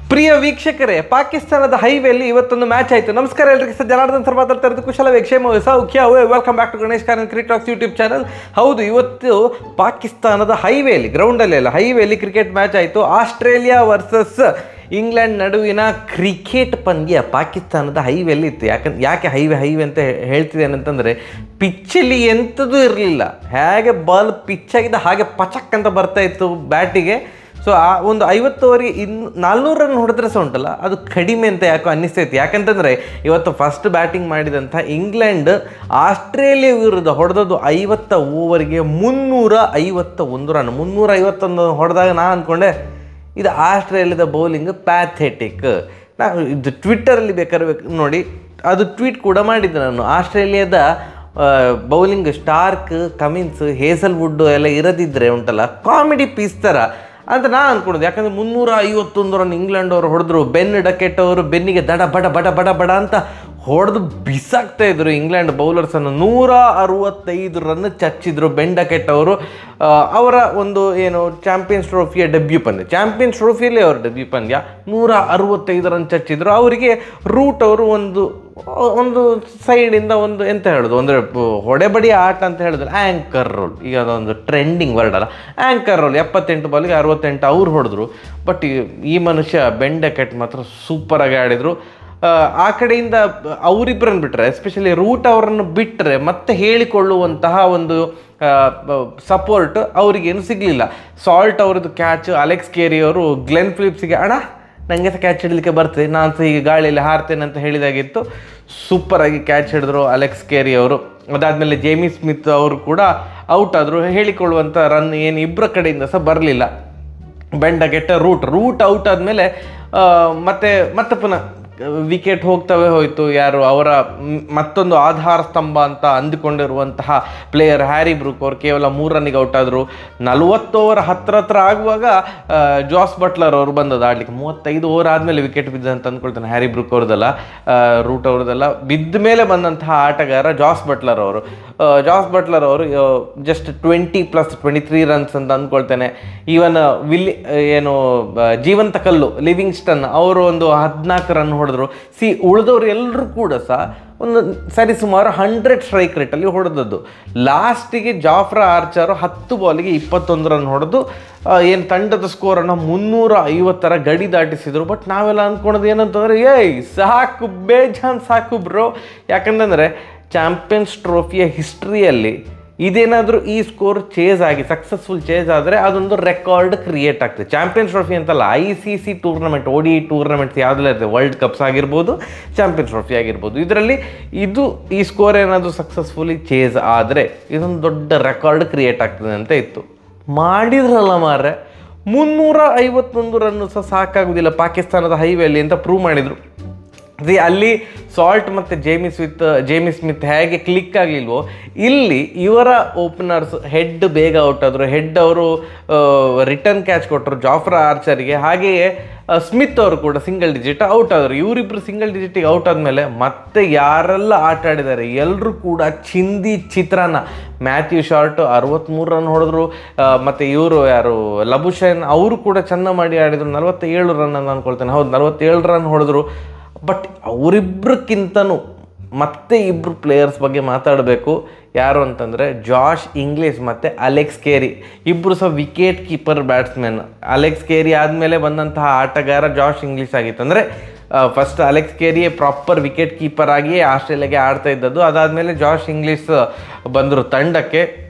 ಪ್ರಿಯ ವೀಕ್ಷಕರೇ, ಪಾಕಿಸ್ತಾನದ ಹೈವೇಲಿ ಇವತ್ತೊಂದು ಮ್ಯಾಚ್ ಆಯಿತು. ನಮಸ್ಕಾರ ಎಲ್ಲರಿಗೆ, ಸರ್ ಜನಾರ್ದನ್ ಸರ್ ಮಾತಾಡ್ತಾ ಇರೋದು. ಕುಶಲವೇ, ಕ್ಷೇಮವೇ, ಸೌಖ್ಯ. Welcome back to Ganesh Kanan cricket talks YouTube channel. ಹೌದು, ಇವತ್ತು ಪಾಕಿಸ್ತಾನದ ಹೈವೇಲಿ, ಗ್ರೌಂಡಲ್ಲಿ ಅಲ್ಲ, ಹೈವೇಲಿ ಕ್ರಿಕೆಟ್ ಮ್ಯಾಚ್ ಆಯಿತು. ಆಸ್ಟ್ರೇಲಿಯಾ ವರ್ಸಸ್ ಇಂಗ್ಲೆಂಡ್ ನಡುವಿನ ಕ್ರಿಕೆಟ್ ಪಂದ್ಯ ಪಾಕಿಸ್ತಾನದ ಹೈವೇಲಿ ಇತ್ತು. ಯಾಕೆ ಹೈವೇ ಅಂತ ಹೇಳ್ತಿದ್ದೇನೆ ಅಂತಂದರೆ, ಪಿಚ್ಚಲ್ಲಿ ಎಂಥದ್ದು ಇರಲಿಲ್ಲ. ಹೇಗೆ ಬಾಲ್ ಪಿಚ್ಚಾಗಿದ್ದ ಹಾಗೆ ಪಚಕ್ ಅಂತ ಬರ್ತಾ ಇತ್ತು ಬ್ಯಾಟಿಗೆ. ಸೊ ಆ ಒಂದು 50 ಓವರಿಗೆ 400 ರನ್ ಹೊಡೆದ್ರೆ ಸಹ ಉಂಟಲ್ಲ, ಅದು ಕಡಿಮೆ ಅಂತ ಯಾಕೋ ಅನ್ನಿಸ್ತೈತಿ. ಯಾಕಂತಂದರೆ ಇವತ್ತು ಫಸ್ಟ್ ಬ್ಯಾಟಿಂಗ್ ಮಾಡಿದಂಥ ಇಂಗ್ಲೆಂಡ್ ಆಸ್ಟ್ರೇಲಿಯಾ ವಿರುದ್ಧ ಹೊಡೆದದ್ದು 50 ಓವರಿಗೆ 351 ರನ್. 351 ಹೊಡೆದಾಗ ನಾನು ಅಂದ್ಕೊಂಡೆ ಇದು ಆಸ್ಟ್ರೇಲಿಯಾದ ಬೌಲಿಂಗ್ ಪ್ಯಾಥೆಟಿಕ್. ಇದು ಟ್ವಿಟ್ಟರಲ್ಲಿ ಬೇಕಾದ್ರೆ ನೋಡಿ, ಅದು ಟ್ವೀಟ್ ಕೂಡ ಮಾಡಿದ್ದೆ ನಾನು. ಆಸ್ಟ್ರೇಲಿಯಾದ ಬೌಲಿಂಗ್ ಸ್ಟಾರ್ಕ್, ಕಮಿನ್ಸ್, ಹೇಸಲ್ವುಡ್ ಎಲ್ಲ ಇರದಿದ್ದರೆ ಉಂಟಲ್ಲ, ಕಾಮಿಡಿ ಪೀಸ್ ಥರ ಅಂತ ನಾನು ಅಂದ್ಕೊಳೋದು. ಯಾಕಂದರೆ 351 ರನ್ ಇಂಗ್ಲೆಂಡ್ ಅವರು ಹೊಡೆದ್ರು. ಬೆನ್ ಡಕೆಟ್ ಅವರು ಬೆನ್ನಿಗೆ ದಡ ಬಡ ಬಡ ಬಡ ಬಡ ಅಂತ ಹೊಡೆದು ಬಿಸಾಕ್ತಾ ಇದ್ರು ಇಂಗ್ಲೆಂಡ್ ಬೌಲರ್ಸನ್ನು. 165 ರನ್ ಚಚ್ಚಿದ್ರು ಬೆನ್ ಡಕೆಟ್ ಅವರು. ಅವರ ಒಂದು ಏನು ಚಾಂಪಿಯನ್ಸ್ ಟ್ರೋಫಿಯ ಡೆಬ್ಯೂ ಪಂದ್ಯ, ಚಾಂಪಿಯನ್ಸ್ ಟ್ರೋಫಿಯಲ್ಲಿ ಅವ್ರ ಡೆಬ್ಯೂ ಪಂದ್ಯ, 165 ರನ್ ಚಚ್ಚಿದ್ರು. ಅವರಿಗೆ ರೂಟ್ ಅವರು ಒಂದು ಸೈಡಿಂದ ಒಂದು ಎಂತ ಹೇಳೋದು, ಅಂದರೆ ಹೊಡೆಬಡಿ ಆಟ ಅಂತ ಹೇಳಿದ್ರೆ ಆ್ಯಂಕರ್ ರೋಲ್. ಈಗ ಅದೊಂದು ಟ್ರೆಂಡಿಂಗ್ ವರ್ಡ್ ಅಲ್ಲ, ಆ್ಯಂಕರ್ ರೋಲ್. 78 ಬಾಲಿಗೆ 68 ಅವ್ರು ಹೊಡೆದ್ರು. ಬಟ್ ಈ ಮನುಷ್ಯ ಬೆನ್ ಡಕೆಟ್ ಮಾತ್ರ ಸೂಪರಾಗಿ ಆಡಿದರು. ಆ ಕಡೆಯಿಂದ ಅವರಿಬ್ಬರನ್ನು ಬಿಟ್ಟರೆ, ಎಸ್ಪೆಷಲಿ ರೂಟ್ ಅವರನ್ನು ಬಿಟ್ಟರೆ ಮತ್ತೆ ಹೇಳಿಕೊಳ್ಳುವಂತಹ ಒಂದು ಸಪೋರ್ಟ್ ಅವರಿಗೇನು ಸಿಗಲಿಲ್ಲ. ಸಾಲ್ಟ್ ಅವರದ್ದು ಕ್ಯಾಚ್, ಅಲೆಕ್ಸ್ ಕೇರಿ ಅವರು ಗ್ಲೆನ್ ಫಿಲಿಪ್ಸಿಗೆ ಅಣ್ಣ ನನಗೆ ಸಹ ಕ್ಯಾಚ್ ಹಿಡಲಿಕ್ಕೆ ಬರ್ತದೆ, ನಾನು ಸಹ ಈಗ ಗಾಳಿಯಲ್ಲಿ ಹಾರ್ತೇನೆ ಅಂತ ಹೇಳಿದಾಗಿತ್ತು. ಸೂಪರಾಗಿ ಕ್ಯಾಚ್ ಹಿಡಿದ್ರು ಅಲೆಕ್ಸ್ ಕೇರಿ ಅವರು. ಅದಾದಮೇಲೆ ಜೇಮಿ ಸ್ಮಿತ್ ಅವರು ಕೂಡ ಔಟ್ ಆದರು. ಹೇಳಿಕೊಳ್ಳುವಂಥ ರನ್ ಏನು ಇಬ್ಬರ ಕಡೆಯಿಂದ ಸಹ ಬರಲಿಲ್ಲ. ಬೆನ್ ಡಕೆಟ್, ರೂಟ್ ಔಟ್ ಆದಮೇಲೆ ಮತ್ತೆ ಪುನಃ ವಿಕೆಟ್ ಹೋಗ್ತವೇ ಹೋಯಿತು. ಯಾರು ಅವರ ಮತ್ತೊಂದು ಆಧಾರ ಸ್ತಂಭ ಅಂತ ಅಂದುಕೊಂಡಿರುವಂತಹ ಪ್ಲೇಯರ್ ಹ್ಯಾರಿ ಬ್ರೂಕ್ ಅವರು ಕೇವಲ 3 ರನ್ನಿಗೆ ಔಟ್ ಆದರು. 40 ಓವರ್ ಹತ್ರ ಆಗುವಾಗ ಜಾಸ್ ಬಟ್ಲರ್ ಅವರು ಬಂದದ್ದು ಆಡಲಿಕ್ಕೆ. 35 ಓವರ್ ಆದಮೇಲೆ ವಿಕೆಟ್ ಬಿದ್ದ ಅಂತ ಅಂದ್ಕೊಳ್ತಾನೆ. ಹ್ಯಾರಿ ಬ್ರೂಕ್ ಅವ್ರದ್ದಲ್ಲ, ರೂಟ್ ಅವ್ರದ್ದಲ್ಲ, ಬಿದ್ದ ಮೇಲೆ ಬಂದಂತಹ ಆಟಗಾರ ಜಾಸ್ ಬಟ್ಲರ್ ಅವರು. ಜಸ್ಟ್ 20+23 ರನ್ಸ್ ಅಂತ ಅಂದ್ಕೊಳ್ತೇನೆ. ಈವನ್ ಜೀವಂತ ಕಲ್ಲು ಲಿವಿಂಗ್ಸ್ಟನ್ ಅವರು ಒಂದು 14 ರನ್ ಹೊಡೆದ್ರು. ಉಳಿದವರು ಎಲ್ಲರೂ ಕೂಡ ಸಹ ಒಂದು ಸರಿಸುಮಾರು 100 ಸ್ಟ್ರೈಕ್ ರೇಟಲ್ಲಿ ಹೊಡೆದದ್ದು. ಲಾಸ್ಟಿಗೆ ಜಾಫ್ರಾ ಆರ್ಚರ್ 10 ಬಾಲಿಗೆ 21 ರನ್ ಹೊಡೆದು ಏನು ತಂಡದ ಸ್ಕೋರನ್ನು 350 ಗಡಿ ದಾಟಿಸಿದರು. ಬಟ್ ನಾವೆಲ್ಲ ಅಂದ್ಕೊಳೋದು ಏನಂತಂದರೆ, ಸಾಕು, ಬೇಜಾನ್ ಸಾಕು ಬ್ರೋ. ಯಾಕಂತಂದರೆ ಚಾಂಪಿಯನ್ಸ್ ಟ್ರೋಫಿಯ ಹಿಸ್ಟ್ರಿಯಲ್ಲಿ ಇದೇನಾದರೂ ಈ ಸ್ಕೋರ್ ಸಕ್ಸಸ್ಫುಲ್ ಚೇಸ್ ಆದರೆ ಅದೊಂದು ರೆಕಾರ್ಡ್ ಕ್ರಿಯೇಟ್ ಆಗ್ತದೆ. ಚಾಂಪಿಯನ್ಸ್ ಟ್ರೋಫಿ ಅಂತಲ್ಲ, ICC ಟೂರ್ನಮೆಂಟ್, ODI ಟೂರ್ನಮೆಂಟ್ಸ್ ಯಾವುದೆಲ್ಲ ಇರ್ತದೆ, ವರ್ಲ್ಡ್ ಕಪ್ಸ್ ಆಗಿರ್ಬೋದು, ಚಾಂಪಿಯನ್ಸ್ ಟ್ರೋಫಿ ಆಗಿರ್ಬೋದು, ಇದರಲ್ಲಿ ಈ ಸ್ಕೋರ್ ಏನಾದರೂ ಸಕ್ಸಸ್ಫುಲಿ ಚೇಸ್ ಆದರೆ ಇದೊಂದು ದೊಡ್ಡ ರೆಕಾರ್ಡ್ ಕ್ರಿಯೇಟ್ ಆಗ್ತದೆ ಅಂತ ಇತ್ತು. ಮಾಡಿದ್ರಲ್ಲ ಮಾರ್ರೆ, 351 ರನ್ನು ಸಹ ಸಾಕಾಗೋದಿಲ್ಲ ಪಾಕಿಸ್ತಾನದ ಹೈವೇಲಿ ಅಂತ ಪ್ರೂವ್ ಮಾಡಿದರು. ಅಲ್ಲಿ ಸಾಲ್ಟ್ ಮತ್ತು ಜೇಮಿ ಸ್ಮಿತ್ ಹೇಗೆ ಕ್ಲಿಕ್ ಆಗಲಿಲ್ವೋ, ಇಲ್ಲಿ ಇವರ ಓಪನರ್ಸ್ ಹೆಡ್ ಬೇಗ ಔಟ್ ಆದರು. ಹೆಡ್ ಅವರು ರಿಟರ್ನ್ ಕ್ಯಾಚ್ ಕೊಟ್ಟರು ಜಾಫ್ರಾ ಆರ್ಚರ್ಗೆ. ಹಾಗೆಯೇ ಸ್ಮಿತ್ ಅವರು ಕೂಡ ಸಿಂಗಲ್ ಡಿಜಿಟ್ ಔಟ್ ಆದರು. ಇವರಿಬ್ಬರು ಸಿಂಗಲ್ ಡಿಜಿಟಿಗೆ ಔಟ್ ಆದಮೇಲೆ ಮತ್ತೆ ಯಾರೆಲ್ಲ ಆಟ ಆಡಿದ್ದಾರೆ ಎಲ್ಲರೂ ಕೂಡ ಚಿತ್ರಾನ್ನ. ಮ್ಯಾಥ್ಯೂ ಶಾರ್ಟ್ 63 ರನ್ ಹೊಡೆದ್ರು. ಮತ್ತು ಇವರು ಲಬುಶೈನ್ ಅವರು ಕೂಡ ಚೆಂದ ಮಾಡಿ ಆಡಿದರು. 47 ರನ್ ಅಂತ ಅಂದ್ಕೊಳ್ತೇನೆ. ಹೌದು, 47 ರನ್ ಹೊಡೆದ್ರು. ಬಟ್ ಅವರಿಬ್ಬರಕ್ಕಿಂತನೂ ಮತ್ತೆ ಇಬ್ಬರು ಪ್ಲೇಯರ್ಸ್ ಬಗ್ಗೆ ಮಾತಾಡಬೇಕು. ಯಾರು ಅಂತಂದರೆ ಜಾಶ್ ಇಂಗ್ಲಿಷ್ ಮತ್ತು ಅಲೆಕ್ಸ್ ಕೇರಿ. ಇಬ್ಬರು ಸಹ ವಿಕೆಟ್ ಕೀಪರ್ ಬ್ಯಾಟ್ಸ್ಮನ್. ಅಲೆಕ್ಸ್ ಕೇರಿ ಆದಮೇಲೆ ಬಂದಂತಹ ಆಟಗಾರ ಜಾಶ್ ಇಂಗ್ಲಿಷ್ ಆಗಿತ್ತು. ಅಂದರೆ first Alex ಕೇರಿಯೇ proper wicket keeper ಆಗಿಯೇ ಆಸ್ಟ್ರೇಲಿಯಾಗೆ ಆಡ್ತಾ ಇದ್ದದ್ದು. ಅದಾದಮೇಲೆ ಜಾಶ್ ಇಂಗ್ಲಿಷ್ ಬಂದರು ತಂಡಕ್ಕೆ.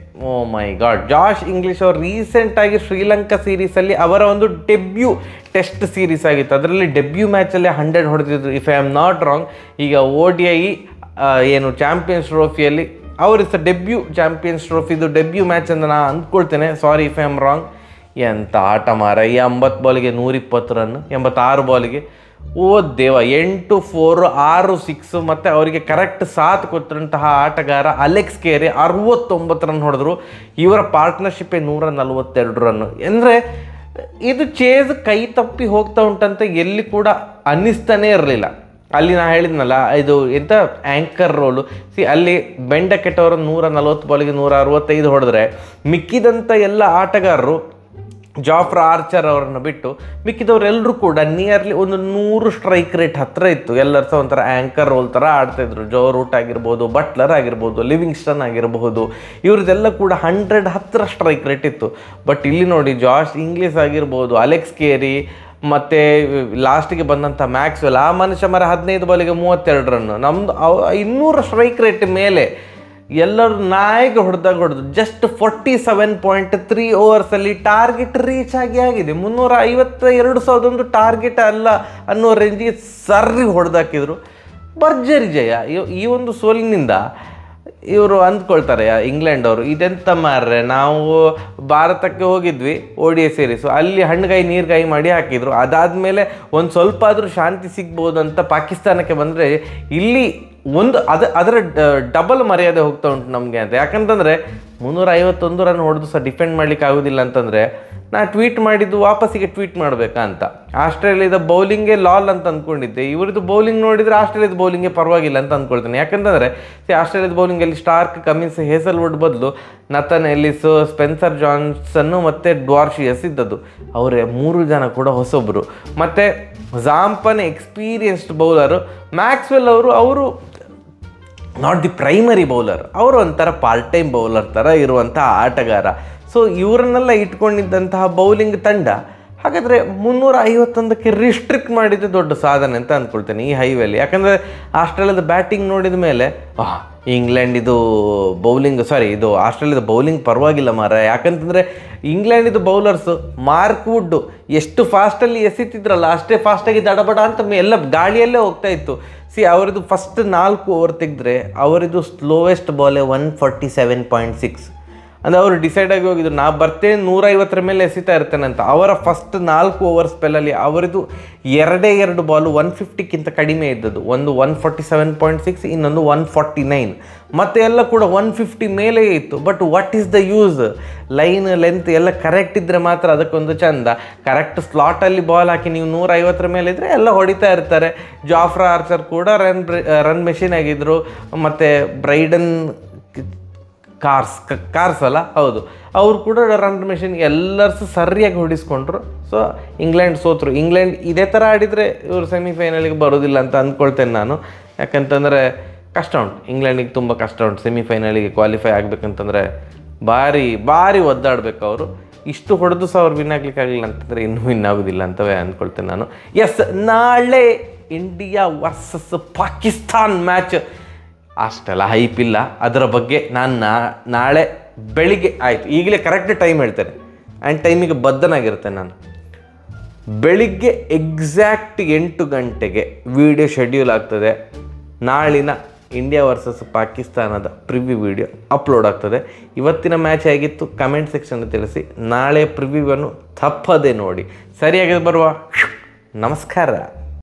ಓ ಮೈ ಗಾಡ್, ಜಾಶ್ ಇಂಗ್ಲಿಷ್ ಅವರು ರೀಸೆಂಟಾಗಿ ಶ್ರೀಲಂಕಾ ಸೀರೀಸಲ್ಲಿ ಅವರ ಒಂದು ಡೆಬ್ಯೂ ಟೆಸ್ಟ್ ಸೀರೀಸ್ ಆಗಿತ್ತು. ಅದರಲ್ಲಿ ಡೆಬ್ಯೂ ಮ್ಯಾಚಲ್ಲೇ 100 ಹೊಡೆದಿದ್ರು, if I am not wrong. ಈಗ ODI ಚಾಂಪಿಯನ್ಸ್ ಟ್ರೋಫಿಯಲ್ಲಿ ಅವರಿಸ ಚಾಂಪಿಯನ್ಸ್ ಟ್ರೋಫಿದು ಡೆಬ್ಯೂ ಮ್ಯಾಚ್ ಅಂತ ನಾನು ಅಂದ್ಕೊಳ್ತೇನೆ. Sorry if I am wrong. ಎಂಥ ಆಟ ಮಾರ! 80 ಬಾಲಿಗೆ 120 ರನ್, 86 ಬಾಲಿಗೆ. ಓ ದೇವ, 8 4 6 6 ಮತ್ತು ಅವರಿಗೆ ಕರೆಕ್ಟ್ ಸಾಥ್ ಕೊಟ್ಟಂತಹ ಆಟಗಾರ ಅಲೆಕ್ಸ್ ಕೇರಿ 69 ರನ್ ಹೊಡೆದ್ರು. ಇವರ ಪಾರ್ಟ್ನರ್ಶಿಪ್ಪೇ 142 ರನ್ನು. ಅಂದರೆ ಇದು ಚೇಸ್ ಕೈ ತಪ್ಪಿ ಹೋಗ್ತಾ ಉಂಟಂತ ಎಲ್ಲಿ ಕೂಡ ಅನ್ನಿಸ್ತಾನೇ ಇರಲಿಲ್ಲ. ಅಲ್ಲಿ ನಾನು ಹೇಳಿದ್ನಲ್ಲ, ಇದು ಎಂಥ ಆ್ಯಂಕರ್ ರೋಲು. ಅಲ್ಲಿ ಬೆನ್ ಡಕೆಟ್ ಅವರು 140 ಬಾಲಿಗೆ 165 ಹೊಡೆದ್ರೆ ಮಿಕ್ಕಿದಂಥ ಎಲ್ಲ ಆಟಗಾರರು ಜಾಫ್ರಾ ಆರ್ಚರ್ ಅವರನ್ನು ಬಿಟ್ಟು ಮಿಕ್ಕಿದವರೆಲ್ಲರೂ ಕೂಡ ನಿಯರ್ಲಿ ಒಂದು 100 ಸ್ಟ್ರೈಕ್ ರೇಟ್ ಹತ್ತಿರ ಇತ್ತು. ಎಲ್ಲರೂ ಸಹ ಒಂಥರ ಆ್ಯಂಕರ್ ರೋಲ್ ಥರ ಆಡ್ತಾಯಿದ್ರು. ಜೋ ರೂಟ್ ಆಗಿರ್ಬೋದು, ಬಟ್ಲರ್ ಆಗಿರ್ಬೋದು, ಲಿವಿಂಗ್ಸ್ಟನ್ ಆಗಿರಬಹುದು, ಇವ್ರದ್ದೆಲ್ಲ ಕೂಡ 100 ಹತ್ತಿರ ಸ್ಟ್ರೈಕ್ ರೇಟ್ ಇತ್ತು. ಬಟ್ ಇಲ್ಲಿ ನೋಡಿ ಜಾಶ್ ಇಂಗ್ಲಿಸ್ ಆಗಿರ್ಬೋದು, ಅಲೆಕ್ಸ್ ಕೇರಿ ಮತ್ತು ಲಾಸ್ಟಿಗೆ ಬಂದಂಥ ಮ್ಯಾಕ್ಸ್ವೆಲ್, ಆ ಮನುಷ್ಯ 15 ಬಾಲಿಗೆ 32 ರನ್ನು. ನಮ್ಮದು 200 ಸ್ಟ್ರೈಕ್ ರೇಟ್ ಮೇಲೆ ಎಲ್ಲರೂ ನಾಯಿಗೆ ಹೊಡೆದು ಜಸ್ಟ್ 47.3 ಓವರ್ಸಲ್ಲಿ ಟಾರ್ಗೆಟ್ ರೀಚ್ ಆಗಿದೆ. 352,000 ಟಾರ್ಗೆಟ್ ಅಲ್ಲ ಅನ್ನೋ ರೇಂಜಿಗೆ ಸರ್ರಿ ಹೊಡೆದಾಕಿದ್ರು. ಭರ್ಜರಿ ಜಯ. ಈ ಒಂದು ಸೋಲಿನಿಂದ ಇವರು ಅಂದ್ಕೊಳ್ತಾರೆ ಇಂಗ್ಲೆಂಡ್ ಅವರು, ಇದೆಂತ ಮಾರ್ರೆ, ನಾವು ಭಾರತಕ್ಕೆ ಹೋಗಿದ್ವಿ ODI ಸೀರೀಸು, ಅಲ್ಲಿ ಹಣ್ಣುಗಾಯಿ ನೀರುಗಾಯಿ ಮಾಡಿ ಹಾಕಿದ್ರು. ಅದಾದಮೇಲೆ ಒಂದು ಸ್ವಲ್ಪ ಆದರೂ ಶಾಂತಿ ಸಿಗ್ಬೋದು ಅಂತ ಪಾಕಿಸ್ತಾನಕ್ಕೆ ಬಂದರೆ ಇಲ್ಲಿ ಅದರ ಡಬಲ್ ಮರ್ಯಾದೆ ಹೋಗ್ತಾ ಉಂಟು ನಮಗೆ ಅಂತ. ಯಾಕಂತಂದರೆ 351 ರನ್ ಹೊಡೆದು ಸಹ ಡಿಫೆಂಡ್ ಮಾಡಲಿಕ್ಕೆ ಆಗೋದಿಲ್ಲ ಅಂತಂದರೆ ನಾ ಟ್ವೀಟ್ ಮಾಡಿದ್ದು ವಾಪಸ್ಸಿಗೆ ಟ್ವೀಟ್ ಮಾಡಬೇಕಾ ಅಂತ. ಆಸ್ಟ್ರೇಲಿಯಾದ ಬೌಲಿಂಗೇ ಲಾಲ್ ಅಂತ ಅಂದ್ಕೊಂಡಿದ್ದೆ. ಇವರದ್ದು ಬೌಲಿಂಗ್ ನೋಡಿದರೆ ಆಸ್ಟ್ರೇಲಿಯಾದ ಬೌಲಿಂಗೇ ಪರವಾಗಿಲ್ಲ ಅಂತ ಅಂದ್ಕೊಳ್ತೇನೆ. ಯಾಕಂತಂದರೆ ಆಸ್ಟ್ರೇಲಿಯಾದ ಬೌಲಿಂಗಲ್ಲಿ ಸ್ಟಾರ್ಕ್, ಕಮಿನ್ಸ್, ಹೇಸಲ್ವುಡ್ ಬದಲು ನಥನ್ ಎಲ್ಲಿಸು, ಸ್ಪೆನ್ಸರ್ ಜಾನ್ಸನ್ನು ಮತ್ತು ಡ್ವಾರ್ಶಿಯಸ್ ಇದ್ದದ್ದು. ಅವರೇ 3 ಜನ ಕೂಡ ಹೊಸೊಬ್ಬರು. ಮತ್ತು ಜಾಂಪನ್ ಎಕ್ಸ್ಪೀರಿಯನ್ಸ್ಡ್ ಬೌಲರು. ಮ್ಯಾಕ್ಸ್ವೆಲ್ ಅವರು ನಾಟ್ ದಿ ಪ್ರೈಮರಿ ಬೌಲರ್, ಅವರು ಒಂಥರ ಪಾರ್ಟ್ ಟೈಮ್ ಬೌಲರ್ ಥರ ಇರುವಂಥ ಆಟಗಾರ. ಸೊ ಇವರನ್ನೆಲ್ಲ ಇಟ್ಕೊಂಡಿದ್ದಂತಹ ಬೌಲಿಂಗ್ ತಂಡ ಹಾಗಾದರೆ 351ಕ್ಕೆ ರಿಸ್ಟ್ರಿಕ್ಟ್ ಮಾಡಿದ್ದು ದೊಡ್ಡ ಸಾಧನೆ ಅಂತ ಅಂದ್ಕೊಳ್ತೇನೆ ಈ ಹೈವೇಲಿ. ಯಾಕಂದರೆ ಆಸ್ಟ್ರೇಲಿಯಾದ ಬ್ಯಾಟಿಂಗ್ ನೋಡಿದ ಮೇಲೆ ಇಂಗ್ಲೆಂಡ್ ಇದು ಆಸ್ಟ್ರೇಲಿಯಾದ ಬೌಲಿಂಗ್ ಪರವಾಗಿಲ್ಲ ಮಾರ. ಯಾಕಂತಂದರೆ ಇಂಗ್ಲೆಂಡಿದು ಬೌಲರ್ಸು ಮಾರ್ಕ್ ವುಡ್ ಎಷ್ಟು ಫಾಸ್ಟಲ್ಲಿ ಎಸಿತಿದ್ರಲ್ಲ ಅಷ್ಟೇ ಫಾಸ್ಟಾಗಿ ದಡಬಡ ಅಂತ ಎಲ್ಲ ಗಾಳಿಯಲ್ಲೇ ಹೋಗ್ತಾ ಇತ್ತು. ಅವರಿದು ಫಸ್ಟ್ 4 ಓವರ್ ತೆಗೆದ್ರೆ ಅವರಿದು ಸ್ಲೋವೆಸ್ಟ್ ಬಾಲೇ 147.6. ಅಂದರೆ ಅವರು ಡಿಸೈಡ್ ಆಗಿ ಹೋಗಿದ್ರು, ನಾ ಬರ್ತೇನೆ 150 ಮೇಲೆ ಎಸಿತಾ ಇರ್ತೇನೆ ಅಂತ. ಅವರ ಫಸ್ಟ್ 4 ಓವರ್ ಸ್ಪೆಲ್ಲಲ್ಲಿ ಅವರಿದು 2 ಬಾಲು 150ಕ್ಕಿಂತ ಕಡಿಮೆ ಇದ್ದದ್ದು. ಒಂದು 147.6, ಇನ್ನೊಂದು 149, ಮತ್ತು ಎಲ್ಲ ಕೂಡ 150 ಮೇಲೆ ಇತ್ತು. But what is the use? Line length ಎಲ್ಲ ಕರೆಕ್ಟ್ ಇದ್ದರೆ ಮಾತ್ರ ಅದಕ್ಕೊಂದು ಚಂದ. ಕರೆಕ್ಟ್ ಸ್ಲಾಟಲ್ಲಿ ಬಾಲ್ ಹಾಕಿ ನೀವು 150 ಮೇಲೆ ಇದ್ದರೆ ಎಲ್ಲ ಹೊಡಿತಾ ಇರ್ತಾರೆ. ಜಾಫ್ರಾ ಆರ್ಚರ್ ಕೂಡ ರನ್ ಮೆಷಿನ್ ಆಗಿದ್ದರು. ಮತ್ತು ಬ್ರೈಡನ್ ಕಾರ್ಸ್ ಅಲ್ಲ, ಹೌದು, ಅವರು ಕೂಡ ರನ್ ಮೆಷಿನ್, ಎಲ್ಲರೂ ಸರಿಯಾಗಿ ಹೊಡಿಸ್ಕೊಂಡ್ರು. ಸೊ ಇಂಗ್ಲೆಂಡ್ ಸೋತರು. ಇಂಗ್ಲೆಂಡ್ ಇದೇ ಥರ ಆಡಿದರೆ ಇವರು ಸೆಮಿಫೈನಲಿಗೆ ಬರೋದಿಲ್ಲ ಅಂತ ಅಂದ್ಕೊಳ್ತೇನೆ ನಾನು. ಯಾಕಂತಂದರೆ ಕಷ್ಟ ಉಂಟು, ಇಂಗ್ಲೆಂಡಿಗೆ ತುಂಬ ಕಷ್ಟ ಉಂಟು. ಸೆಮಿಫೈನಲಿಗೆ ಕ್ವಾಲಿಫೈ ಆಗಬೇಕಂತಂದರೆ ಭಾರಿ ಒದ್ದಾಡಬೇಕು ಅವರು. ಇಷ್ಟು ಹೊಡೆದು ಸಹ ಅವ್ರು ವಿನ್ ಆಗ್ಲಿಕ್ಕೆ ಆಗಲಿಲ್ಲ ಅಂತಂದರೆ ಇನ್ನೂ ವಿನ್ ಆಗೋದಿಲ್ಲ ಅಂತವೇ ಅಂದ್ಕೊಳ್ತೇನೆ ನಾನು. ಎಸ್, ನಾಳೆ ಇಂಡಿಯಾ ವರ್ಸಸ್ ಪಾಕಿಸ್ತಾನ್ ಮ್ಯಾಚ್ ಅಷ್ಟೆಲ್ಲ ಹೈಪ್ ಇಲ್ಲ. ಅದರ ಬಗ್ಗೆ ನಾನು ನಾಳೆ ಬೆಳಿಗ್ಗೆ ಆಯಿತು, ಈಗಲೇ ಕರೆಕ್ಟ್ ಟೈಮ್ ಹೇಳ್ತೇನೆ ಆ್ಯಂಡ್ ಟೈಮಿಗೆ ಬದ್ಧನಾಗಿರ್ತೇನೆ ನಾನು. ಬೆಳಿಗ್ಗೆ ಎಕ್ಸಾಕ್ಟ್ 8 ಗಂಟೆಗೆ ವಿಡಿಯೋ ಶೆಡ್ಯೂಲ್ ಆಗ್ತದೆ. ನಾಳಿನ ಇಂಡಿಯಾ ವರ್ಸಸ್ ಪಾಕಿಸ್ತಾನದ ಪ್ರಿವ್ಯೂ ವಿಡಿಯೋ ಅಪ್ಲೋಡ್ ಆಗ್ತದೆ. ಇವತ್ತಿನ ಮ್ಯಾಚ್ ಹೇಗಿತ್ತು ಕಮೆಂಟ್ ಸೆಕ್ಷನ್ ತಿಳಿಸಿ. ನಾಳೆ ಪ್ರಿವ್ಯೂವನ್ನು ತಪ್ಪದೆ ನೋಡಿ. ಸರಿಯಾಗಿ ಬರುವ ನಮಸ್ಕಾರ.